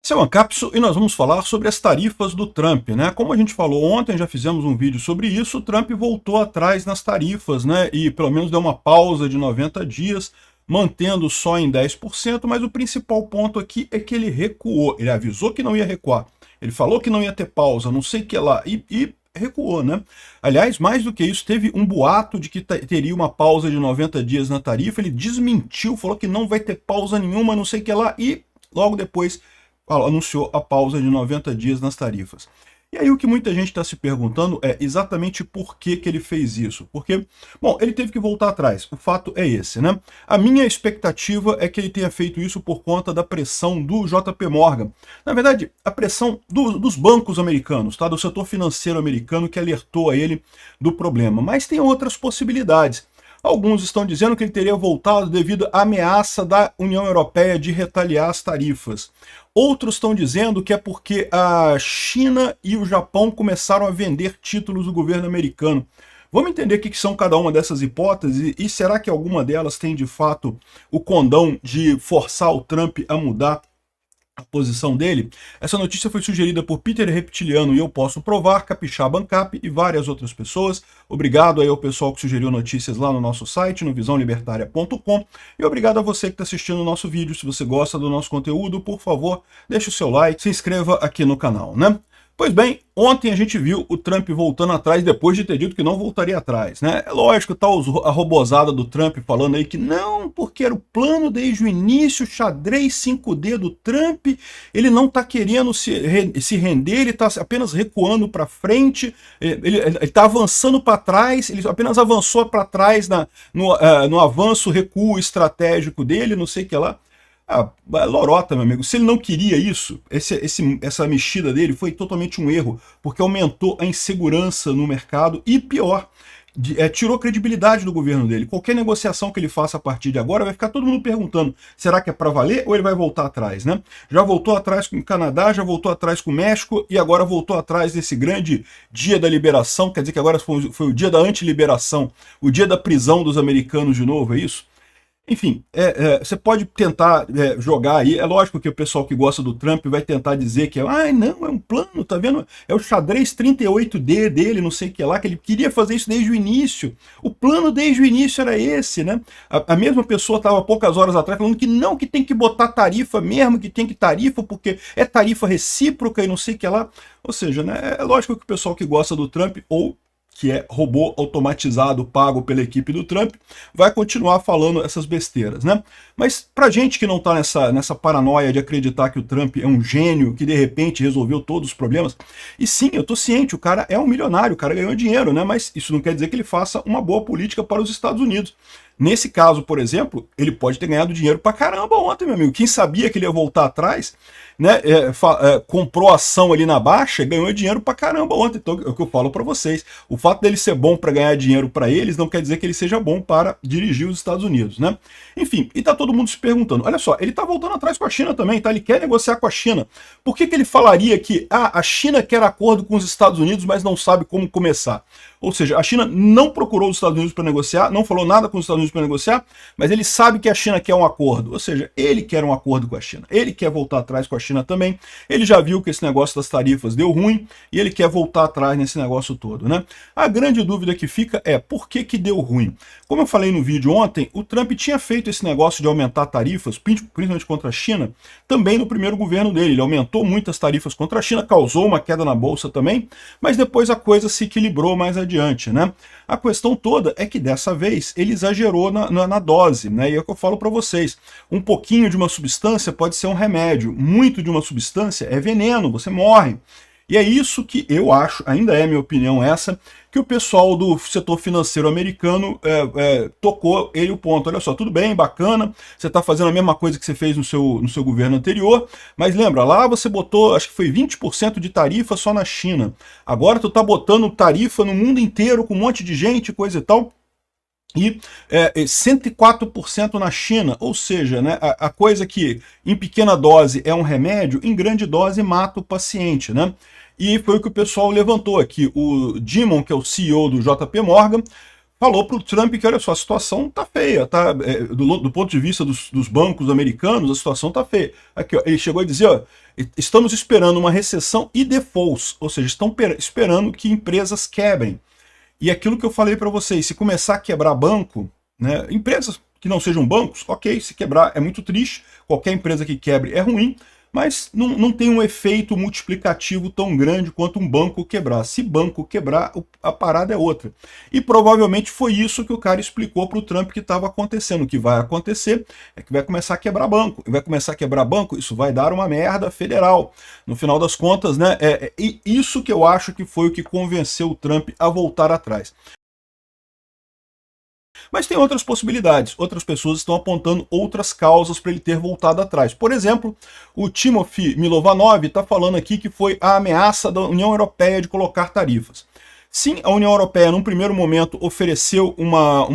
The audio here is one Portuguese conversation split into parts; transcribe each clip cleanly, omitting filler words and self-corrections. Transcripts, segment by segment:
Esse é o Ancapsu e nós vamos falar sobre as tarifas do Trump, né? Como a gente falou ontem, já fizemos um vídeo sobre isso, o Trump voltou atrás nas tarifas, né? E pelo menos deu uma pausa de 90 dias, mantendo só em 10%, mas o principal ponto aqui é que ele recuou. Ele avisou que não ia recuar, ele falou que não ia ter pausa, não sei o que lá, e recuou, né? Aliás, mais do que isso, teve um boato de que teria uma pausa de 90 dias na tarifa, ele desmentiu, falou que não vai ter pausa nenhuma, não sei o que lá, e logo depois anunciou a pausa de 90 dias nas tarifas. E aí o que muita gente está se perguntando é exatamente por que ele fez isso. Porque, bom, ele teve que voltar atrás, o fato é esse, né? A minha expectativa é que ele tenha feito isso por conta da pressão do JP Morgan. Na verdade, a pressão dos bancos americanos, tá? Do setor financeiro americano que alertou a ele do problema. Mas tem outras possibilidades. Alguns estão dizendo que ele teria voltado devido à ameaça da União Europeia de retaliar as tarifas. Outros estão dizendo que é porque a China e o Japão começaram a vender títulos do governo americano. Vamos entender o que são cada uma dessas hipóteses e será que alguma delas tem de fato o condão de forçar o Trump a mudar a posição dele? Essa notícia foi sugerida por Peter Reptiliano e eu posso provar, Capixaba Ancap e várias outras pessoas. Obrigado aí ao pessoal que sugeriu notícias lá no nosso site, no visãolibertaria.com, e obrigado a você que está assistindo o nosso vídeo. Se você gosta do nosso conteúdo, por favor, deixe o seu like, se inscreva aqui no canal, né? Pois bem, ontem a gente viu o Trump voltando atrás depois de ter dito que não voltaria atrás, né? É lógico, tá a robozada do Trump falando aí que não, porque era o plano desde o início, xadrez 5D do Trump, ele não tá querendo se render, ele tá apenas recuando para frente, ele tá avançando para trás, ele apenas avançou para trás no avanço, recuo estratégico dele, não sei o que lá. Lorota, meu amigo, se ele não queria isso, essa mexida dele foi totalmente um erro, porque aumentou a insegurança no mercado e pior, tirou a credibilidade do governo dele. Qualquer negociação que ele faça a partir de agora vai ficar todo mundo perguntando, será que é para valer ou ele vai voltar atrás, né? Já voltou atrás com o Canadá, já voltou atrás com o México e agora voltou atrás desse grande dia da liberação, quer dizer que agora foi o dia da antiliberação, o dia da prisão dos americanos de novo, é isso? Enfim, você pode tentar jogar aí, é lógico que o pessoal que gosta do Trump vai tentar dizer que não, é um plano, tá vendo? É o xadrez 38D dele, não sei o que lá, que ele queria fazer isso desde o início. O plano desde o início era esse, né? A mesma pessoa estava poucas horas atrás falando que não, que tem que botar tarifa mesmo, que tem que tarifa, porque é tarifa recíproca e não sei o que lá. Ou seja, né, é lógico que o pessoal que gosta do Trump, ou que é robô automatizado pago pela equipe do Trump, vai continuar falando essas besteiras, né? Mas pra gente que não tá nessa paranoia de acreditar que o Trump é um gênio, que de repente resolveu todos os problemas, e sim, eu tô ciente, o cara é um milionário, o cara ganhou dinheiro, né? Mas isso não quer dizer que ele faça uma boa política para os Estados Unidos. Nesse caso, por exemplo, ele pode ter ganhado dinheiro pra caramba ontem, meu amigo. Quem sabia que ele ia voltar atrás, né? Comprou ação ali na baixa, ganhou dinheiro pra caramba ontem. Então, é o que eu falo pra vocês. O fato dele ser bom para ganhar dinheiro para eles não quer dizer que ele seja bom para dirigir os Estados Unidos, né? Enfim, e tá todo mundo se perguntando, olha só, ele tá voltando atrás com a China também, tá? Ele quer negociar com a China. Por que ele falaria que a China quer acordo com os Estados Unidos, mas não sabe como começar? Ou seja, a China não procurou os Estados Unidos para negociar, não falou nada com os Estados Unidos para negociar, mas ele sabe que a China quer um acordo. Ou seja, ele quer um acordo com a China. Ele quer voltar atrás com a China também. Ele já viu que esse negócio das tarifas deu ruim e ele quer voltar atrás nesse negócio todo, né? A grande dúvida que fica é por que deu ruim? Como eu falei no vídeo ontem, o Trump tinha feito esse negócio de aumentar tarifas, principalmente contra a China, também no primeiro governo dele. Ele aumentou muitas tarifas contra a China, causou uma queda na bolsa também, mas depois a coisa se equilibrou mais adiante, né? A questão toda é que dessa vez ele exagerou na dose, né? E é o que eu falo para vocês. Um pouquinho de uma substância pode ser um remédio, muito de uma substância é veneno, você morre. E é isso que eu acho, ainda é minha opinião essa, que o pessoal do setor financeiro americano tocou ele o ponto. Olha só, tudo bem, bacana, você está fazendo a mesma coisa que você fez no seu governo anterior, mas lembra, lá você botou, acho que foi 20% de tarifa só na China. Agora tu tá botando tarifa no mundo inteiro com um monte de gente, coisa e tal. E 104% na China, ou seja, né, a coisa que em pequena dose é um remédio, em grande dose mata o paciente, né? E foi o que o pessoal levantou aqui. O Dimon, que é o CEO do JP Morgan, falou para o Trump que, olha só, a situação tá feia, tá? Do ponto de vista dos bancos americanos, a situação tá feia. Aqui, ó, ele chegou a dizer, ó, estamos esperando uma recessão e defaults, ou seja, estão esperando que empresas quebrem. E aquilo que eu falei para vocês, se começar a quebrar banco, né, empresas que não sejam bancos, ok, se quebrar é muito triste, qualquer empresa que quebre é ruim, mas não tem um efeito multiplicativo tão grande quanto um banco quebrar. Se banco quebrar, a parada é outra. E provavelmente foi isso que o cara explicou para o Trump que estava acontecendo. O que vai acontecer é que vai começar a quebrar banco. E vai começar a quebrar banco, isso vai dar uma merda federal. No final das contas, né, isso que eu acho que foi o que convenceu o Trump a voltar atrás. Mas tem outras possibilidades, outras pessoas estão apontando outras causas para ele ter voltado atrás. Por exemplo, o Timothy Milovanov está falando aqui que foi a ameaça da União Europeia de colocar tarifas. Sim, a União Europeia, num primeiro momento, ofereceu uma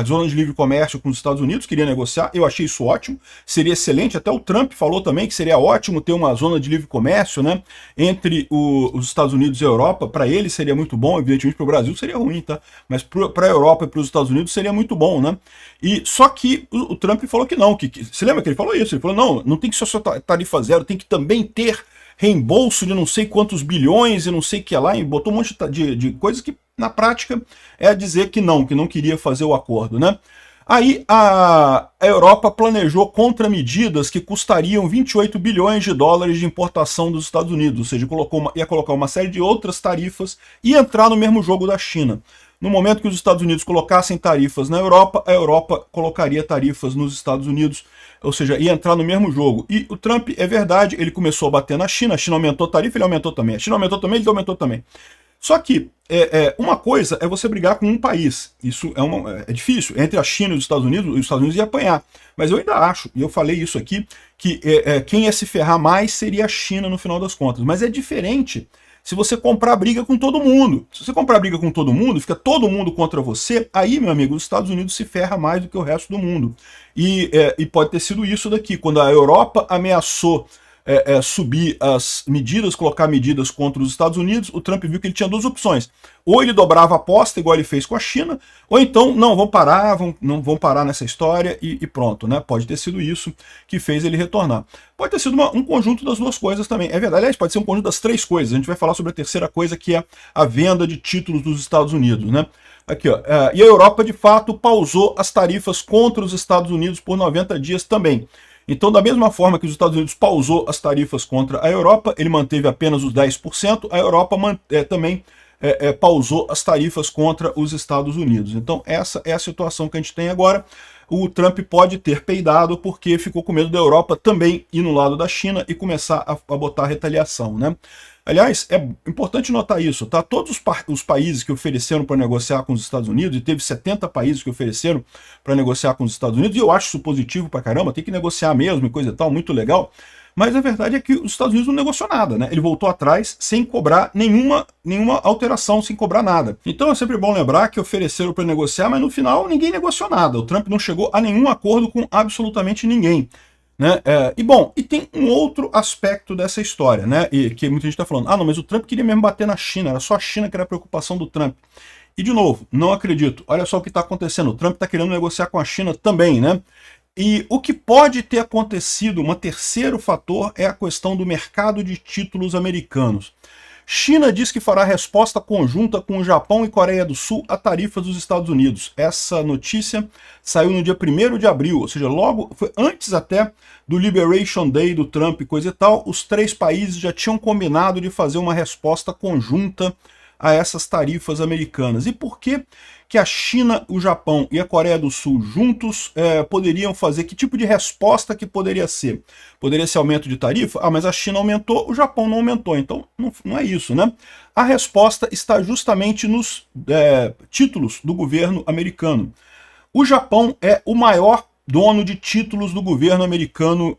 zona de livre comércio com os Estados Unidos, queria negociar, eu achei isso ótimo, seria excelente, até o Trump falou também que seria ótimo ter uma zona de livre comércio, né, entre os Estados Unidos e a Europa, para ele seria muito bom, evidentemente para o Brasil seria ruim, tá? Mas para a Europa e para os Estados Unidos seria muito bom, né? E só que o Trump falou que não, você lembra que ele falou isso? Ele falou, não tem que só tarifa zero, tem que também ter reembolso de não sei quantos bilhões e não sei o que lá, e botou um monte de coisas que, na prática, é dizer que não queria fazer o acordo, né? Aí a Europa planejou contramedidas que custariam 28 bilhões de dólares de importação dos Estados Unidos, ou seja, ia colocar uma série de outras tarifas e entrar no mesmo jogo da China. No momento que os Estados Unidos colocassem tarifas na Europa, a Europa colocaria tarifas nos Estados Unidos, ou seja, ia entrar no mesmo jogo. E o Trump, é verdade, ele começou a bater na China, a China aumentou a tarifa, ele aumentou também. A China aumentou também, ele aumentou também. Só que uma coisa é você brigar com um país. Isso é difícil. Entre a China e os Estados Unidos iam apanhar. Mas eu ainda acho, e eu falei isso aqui, que quem ia se ferrar mais seria a China no final das contas. Mas é diferente se você comprar briga com todo mundo. Se você comprar briga com todo mundo, fica todo mundo contra você, aí, meu amigo, os Estados Unidos se ferra mais do que o resto do mundo. E pode ter sido isso daqui, quando a Europa ameaçou subir as medidas, colocar medidas contra os Estados Unidos, o Trump viu que ele tinha duas opções. Ou ele dobrava a aposta, igual ele fez com a China, ou então, não, não vão parar nessa história e pronto, né? Pode ter sido isso que fez ele retornar. Pode ter sido um conjunto das duas coisas também. É verdade, aliás, pode ser um conjunto das três coisas. A gente vai falar sobre a terceira coisa, que é a venda de títulos dos Estados Unidos, né? Aqui, ó. E a Europa, de fato, pausou as tarifas contra os Estados Unidos por 90 dias também. Então, da mesma forma que os Estados Unidos pausou as tarifas contra a Europa, ele manteve apenas os 10%, a Europa também pausou as tarifas contra os Estados Unidos. Então, essa é a situação que a gente tem agora. O Trump pode ter peidado porque ficou com medo da Europa também ir no lado da China e começar a botar retaliação, né? Aliás, é importante notar isso, tá? Todos os países que ofereceram para negociar com os Estados Unidos, e teve 70 países que ofereceram para negociar com os Estados Unidos, e eu acho isso positivo pra caramba, tem que negociar mesmo e coisa e tal, muito legal, mas a verdade é que os Estados Unidos não negociou nada, né? Ele voltou atrás sem cobrar nenhuma alteração, sem cobrar nada. Então é sempre bom lembrar que ofereceram para negociar, mas no final ninguém negociou nada. O Trump não chegou a nenhum acordo com absolutamente ninguém. Né? E tem um outro aspecto dessa história, né? E que muita gente está falando, não, mas o Trump queria mesmo bater na China, era só a China que era a preocupação do Trump. E de novo, não acredito. Olha só o que está acontecendo, o Trump está querendo negociar com a China também, né? E o que pode ter acontecido, um terceiro fator, é a questão do mercado de títulos americanos. China diz que fará resposta conjunta com o Japão e Coreia do Sul a tarifas dos Estados Unidos. Essa notícia saiu no dia 1º de abril, ou seja, foi antes até do Liberation Day do Trump e coisa e tal. Os três países já tinham combinado de fazer uma resposta conjunta a essas tarifas americanas. E por que a China, o Japão e a Coreia do Sul juntos poderiam fazer? Que tipo de resposta que poderia ser? Poderia ser aumento de tarifa? Mas a China aumentou, o Japão não aumentou. Então não é isso, né? A resposta está justamente nos títulos do governo americano. O Japão é o maior dono de títulos do governo americano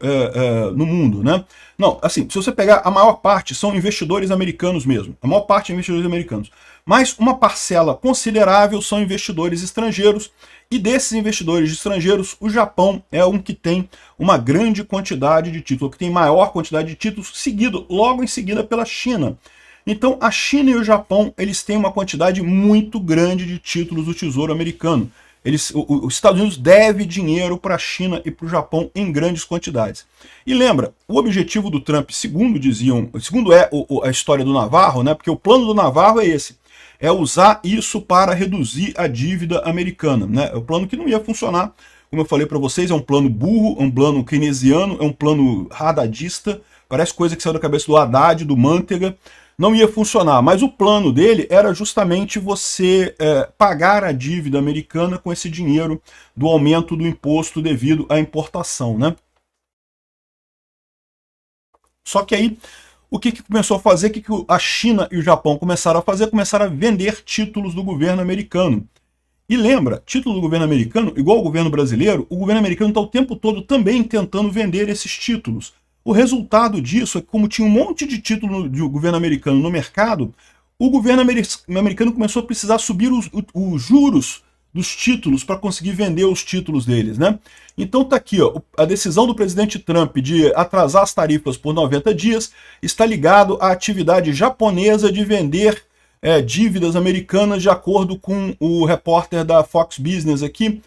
no mundo, né? Não, assim, se você pegar a maior parte, são investidores americanos mesmo. A maior parte é investidores americanos. Mas uma parcela considerável são investidores estrangeiros, e desses investidores estrangeiros, o Japão é um que tem uma grande quantidade de títulos, que tem maior quantidade de títulos, seguido logo em seguida pela China. Então a China e o Japão, eles têm uma quantidade muito grande de títulos do Tesouro Americano. Os Estados Unidos deve dinheiro para a China e para o Japão em grandes quantidades. E lembra, o objetivo do Trump, segundo a história do Navarro, né, porque o plano do Navarro é esse, é usar isso para reduzir a dívida americana. Né? É um plano que não ia funcionar, como eu falei para vocês, é um plano burro, é um plano keynesiano, é um plano haddadista, parece coisa que saiu da cabeça do Haddad, do Manteiga, não ia funcionar, mas o plano dele era justamente você pagar a dívida americana com esse dinheiro do aumento do imposto devido à importação, né? Só que aí, o que começou a fazer, o que a China e o Japão começaram a fazer? Começaram a vender títulos do governo americano. E lembra, título do governo americano, igual ao governo brasileiro, o governo americano está o tempo todo também tentando vender esses títulos. O resultado disso é que, como tinha um monte de título do governo americano no mercado, o governo americano começou a precisar subir os juros dos títulos para conseguir vender os títulos deles, né? Então tá aqui, ó, a decisão do presidente Trump de atrasar as tarifas por 90 dias está ligado à atividade japonesa de vender dívidas americanas, de acordo com o repórter da Fox Business aqui.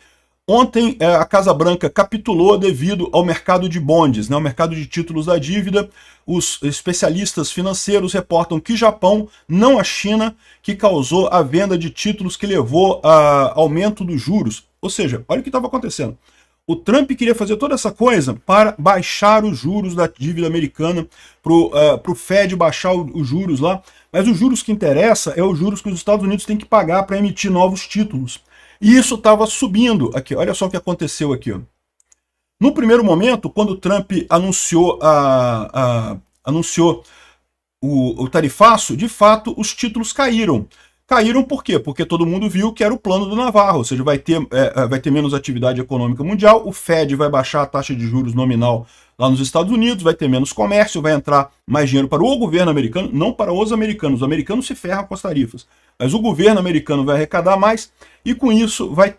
Ontem, a Casa Branca capitulou devido ao mercado de bonds, né, ao mercado de títulos da dívida. Os especialistas financeiros reportam que Japão, não a China, que causou a venda de títulos que levou a aumento dos juros. Ou seja, olha o que estava acontecendo. O Trump queria fazer toda essa coisa para baixar os juros da dívida americana, para o Fed baixar os juros lá, mas os juros que interessa é os juros que os Estados Unidos têm que pagar para emitir novos títulos. E isso estava subindo aqui. Olha só o que aconteceu aqui. Ó. No primeiro momento, quando o Trump anunciou, o tarifaço, de fato, os títulos caíram. Caíram por quê? Porque todo mundo viu que era o plano do Navarro, ou seja, vai ter menos atividade econômica mundial, o Fed vai baixar a taxa de juros nominal lá nos Estados Unidos, vai ter menos comércio, vai entrar mais dinheiro para o governo americano, não para os americanos. Os americanos se ferram com as tarifas, mas o governo americano vai arrecadar mais e com isso vai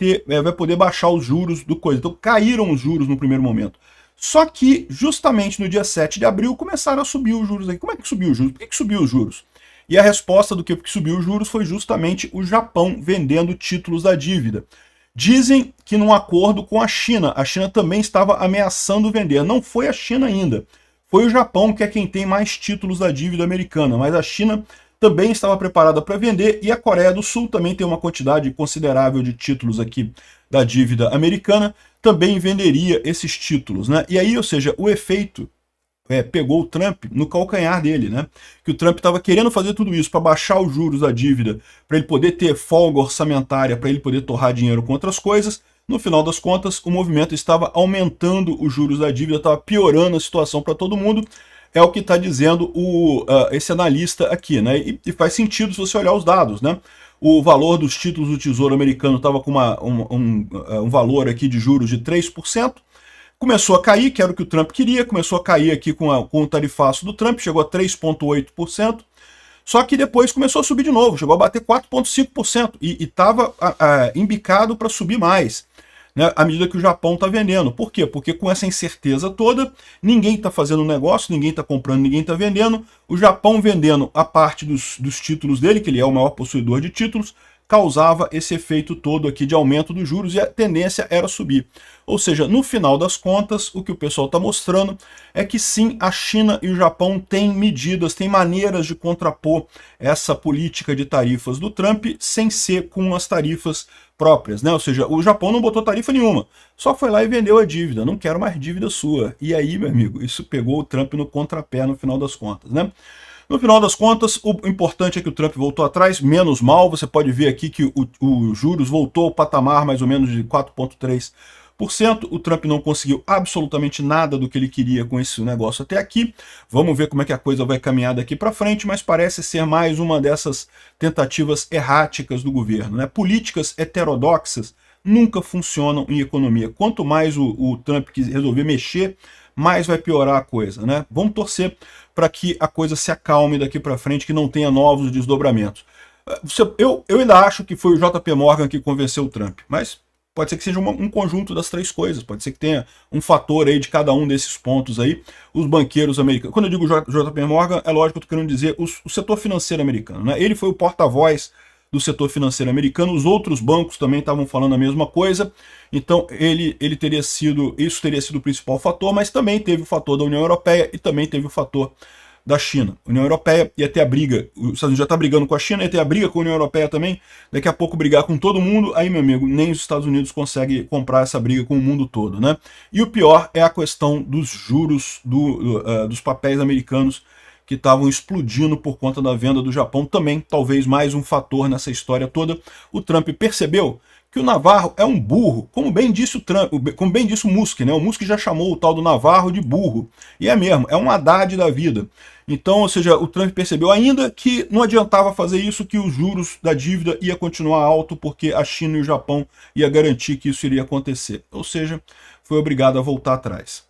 poder baixar os juros do coisa. Então caíram os juros no primeiro momento. Só que justamente no dia 7 de abril começaram a subir os juros aí. Como é que subiu os juros? Por que subiu os juros? E a resposta do que subiu os juros foi justamente o Japão vendendo títulos da dívida. Dizem que num acordo com a China também estava ameaçando vender. Não foi a China ainda, foi o Japão, que é quem tem mais títulos da dívida americana, mas a China também estava preparada para vender e a Coreia do Sul também tem uma quantidade considerável de títulos aqui da dívida americana, também venderia esses títulos, né? E aí, ou seja, o efeito pegou o Trump no calcanhar dele, né? Que o Trump estava querendo fazer tudo isso para baixar os juros da dívida, para ele poder ter folga orçamentária, para ele poder torrar dinheiro com outras coisas. No final das contas, o movimento estava aumentando os juros da dívida, estava piorando a situação para todo mundo. É o que está dizendo esse analista aqui, né? E faz sentido se você olhar os dados, né? O valor dos títulos do Tesouro Americano estava com um valor aqui de juros de 3%. Começou a cair, que era o que o Trump queria, começou a cair aqui com o tarifaço do Trump, chegou a 3,8%, só que depois começou a subir de novo, chegou a bater 4,5% e estava embicado para subir mais, né, à medida que o Japão está vendendo. Por quê? Porque com essa incerteza toda, ninguém está fazendo negócio, ninguém está comprando, ninguém está vendendo, o Japão vendendo a parte dos títulos dele, que ele é o maior possuidor de títulos, causava esse efeito todo aqui de aumento dos juros e a tendência era subir. Ou seja, no final das contas, o que o pessoal está mostrando é que sim, a China e o Japão têm medidas, têm maneiras de contrapor essa política de tarifas do Trump sem ser com as tarifas próprias, né? Ou seja, o Japão não botou tarifa nenhuma, só foi lá e vendeu a dívida, não quero mais dívida sua. E aí, meu amigo, isso pegou o Trump no contrapé no final das contas, né? No final das contas, o importante é que o Trump voltou atrás, menos mal. Você pode ver aqui que o juros voltou ao patamar mais ou menos de 4,3%. O Trump não conseguiu absolutamente nada do que ele queria com esse negócio até aqui. Vamos ver como é que a coisa vai caminhar daqui para frente, mas parece ser mais uma dessas tentativas erráticas do governo, né? Políticas heterodoxas nunca funcionam em economia. Quanto mais o Trump resolver mexer, mais vai piorar a coisa, né? Vamos torcer para que a coisa se acalme daqui para frente, que não tenha novos desdobramentos. Eu ainda acho que foi o JP Morgan que convenceu o Trump, mas Pode ser que seja um conjunto das três coisas, pode ser que tenha um fator aí de cada um desses pontos aí. Os banqueiros americanos, quando eu digo JP Morgan, é lógico que eu estou querendo dizer o setor financeiro americano, né? Ele foi o porta-voz do setor financeiro americano, os outros bancos também estavam falando a mesma coisa, então isso teria sido o principal fator, mas também teve o fator da União Europeia e também teve o fator da China. A União Europeia ia ter a briga, os Estados Unidos já está brigando com a China, ia ter a briga com a União Europeia também, daqui a pouco brigar com todo mundo, aí, meu amigo, nem os Estados Unidos conseguem comprar essa briga com o mundo todo, né? E o pior é a questão dos juros dos papéis americanos, que estavam explodindo por conta da venda do Japão, também talvez mais um fator nessa história toda. O Trump percebeu que o Navarro é um burro, como bem disse o Trump, como bem disse o Musk, né? O Musk já chamou o tal do Navarro de burro. E é mesmo, é um Haddad da vida. Então, ou seja, o Trump percebeu ainda que não adiantava fazer isso, que os juros da dívida ia continuar alto, porque a China e o Japão ia garantir que isso iria acontecer. Ou seja, foi obrigado a voltar atrás.